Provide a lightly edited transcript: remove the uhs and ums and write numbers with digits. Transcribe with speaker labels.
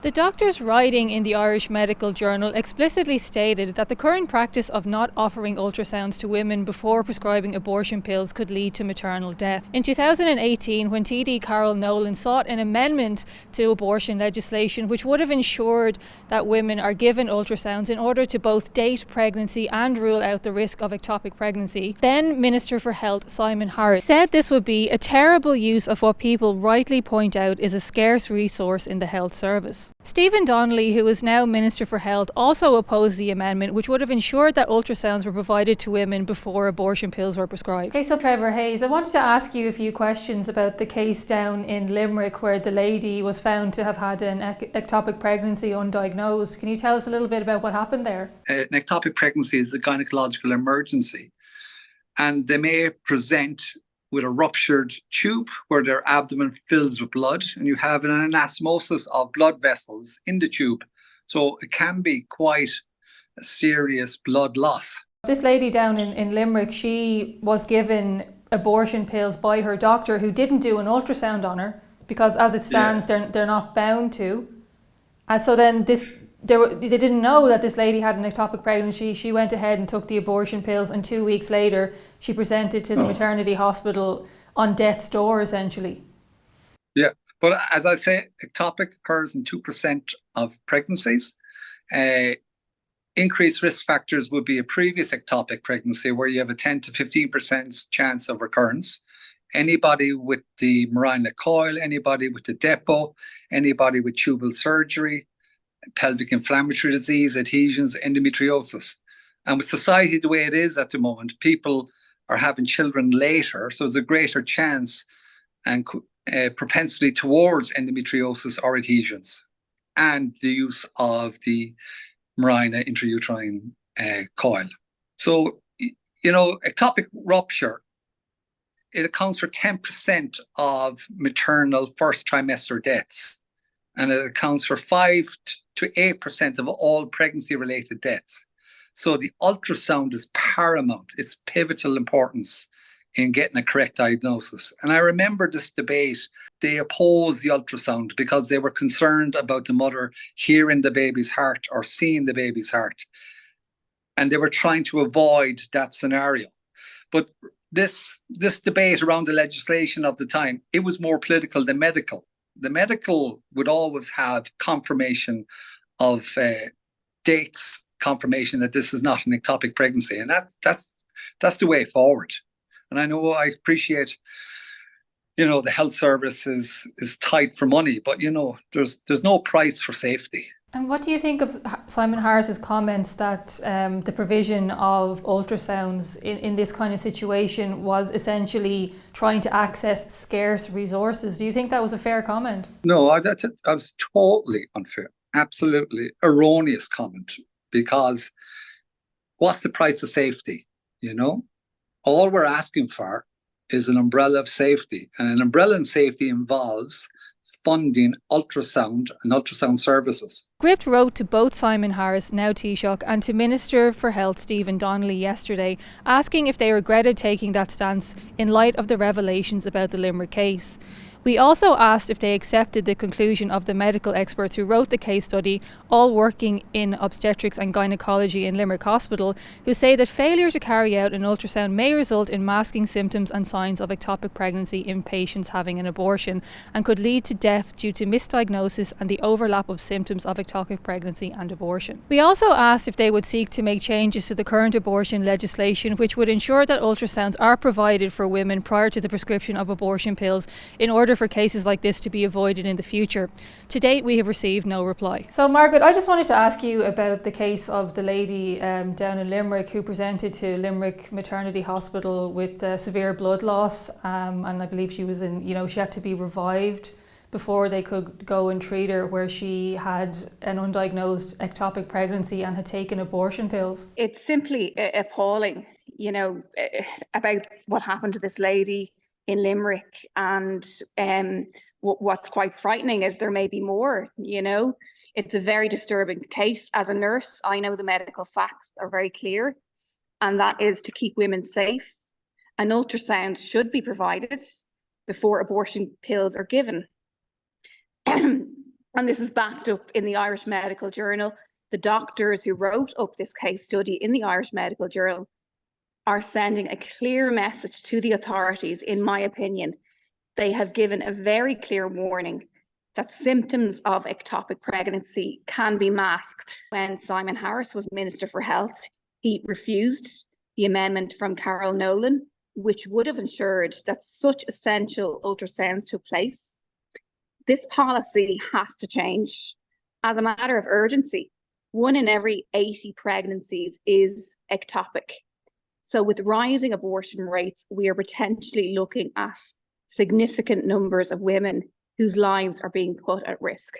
Speaker 1: The doctor's writing in the Irish Medical Journal explicitly stated that the current practice of not offering ultrasounds to women before prescribing abortion pills could lead to maternal death. In 2018, when TD Carol Nolan sought an amendment to abortion legislation which would have ensured that women are given ultrasounds in order to both date pregnancy and rule out the risk of ectopic pregnancy, then Minister for Health Simon Harris said this would be a terrible use of what people rightly point out is a scarce resource in the health service. Stephen Donnelly, who is now Minister for Health, also opposed the amendment, which would have ensured that ultrasounds were provided to women before abortion pills were prescribed. Okay, so Trevor Hayes, I wanted to ask you a few questions about the case down in Limerick where the lady was found to have had an ectopic pregnancy undiagnosed. Can you tell us a little bit about what happened there?
Speaker 2: An ectopic pregnancy is a gynecological emergency, and they may present with a ruptured tube where their abdomen fills with blood, and you have an anastomosis of blood vessels in the tube. So it can be quite a serious blood loss.
Speaker 1: This lady down in Limerick, she was given abortion pills by her doctor, who didn't do an ultrasound on her because as it stands, they're not bound to. And so then they didn't know that this lady had an ectopic pregnancy. She went ahead and took the abortion pills, and 2 weeks later she presented to the maternity hospital on death's door, essentially.
Speaker 2: Yeah, but as I say, ectopic occurs in 2% of pregnancies. Increased risk factors would be a previous ectopic pregnancy where you have a 10 to 15% chance of recurrence. Anybody with the Mirena coil, anybody with the depot, anybody with tubal surgery, pelvic inflammatory disease, adhesions, endometriosis. And with society the way it is at the moment, people are having children later, so there's a greater chance and propensity towards endometriosis or adhesions, and the use of the Mirena intrauterine coil. So, ectopic rupture, it accounts for 10% of maternal first trimester deaths, and it accounts for 5 to 8% of all pregnancy-related deaths. So the ultrasound is paramount. It's pivotal importance in getting a correct diagnosis. And I remember this debate. They opposed the ultrasound because they were concerned about the mother hearing the baby's heart or seeing the baby's heart. And they were trying to avoid that scenario. But this debate around the legislation of the time, it was more political than medical. The medical would always have confirmation of dates, confirmation that this is not an ectopic pregnancy, and that's the way forward. And I appreciate, the health service is tight for money, but there's no price for safety.
Speaker 1: And what do you think of Simon Harris's comments that the provision of ultrasounds in this kind of situation was essentially trying to access scarce resources? Do you think that was a fair comment?
Speaker 2: No, I was totally unfair. Absolutely erroneous comment, because what's the price of safety? All we're asking for is an umbrella of safety, and an umbrella in safety involves funding ultrasound and ultrasound services.
Speaker 1: Gript wrote to both Simon Harris, now Taoiseach, and to Minister for Health Stephen Donnelly yesterday, asking if they regretted taking that stance in light of the revelations about the Limerick case. We also asked if they accepted the conclusion of the medical experts who wrote the case study, all working in obstetrics and gynecology in Limerick Hospital, who say that failure to carry out an ultrasound may result in masking symptoms and signs of ectopic pregnancy in patients having an abortion, and could lead to death due to misdiagnosis and the overlap of symptoms of ectopic pregnancy and abortion. We also asked if they would seek to make changes to the current abortion legislation which would ensure that ultrasounds are provided for women prior to the prescription of abortion pills in order for cases like this to be avoided in the future. To date, we have received no reply. So, Margaret, I just wanted to ask you about the case of the lady down in Limerick who presented to Limerick Maternity Hospital with severe blood loss, and I believe she was she had to be revived before they could go and treat her, where she had an undiagnosed ectopic pregnancy and had taken abortion pills.
Speaker 3: It's simply appalling, about what happened to this lady in Limerick, and what's quite frightening is there may be more. It's a very disturbing case. As a nurse, I know the medical facts are very clear, and that is to keep women safe. An ultrasound should be provided before abortion pills are given. And this is backed up in the Irish Medical Journal. The doctors who wrote up this case study in the Irish Medical Journal are sending a clear message to the authorities, in my opinion. They have given a very clear warning that symptoms of ectopic pregnancy can be masked. When Simon Harris was Minister for Health, he refused the amendment from Carol Nolan, which would have ensured that such essential ultrasounds took place. This policy has to change as a matter of urgency. 1 in every 80 pregnancies is ectopic. So with rising abortion rates, we are potentially looking at significant numbers of women whose lives are being put at risk.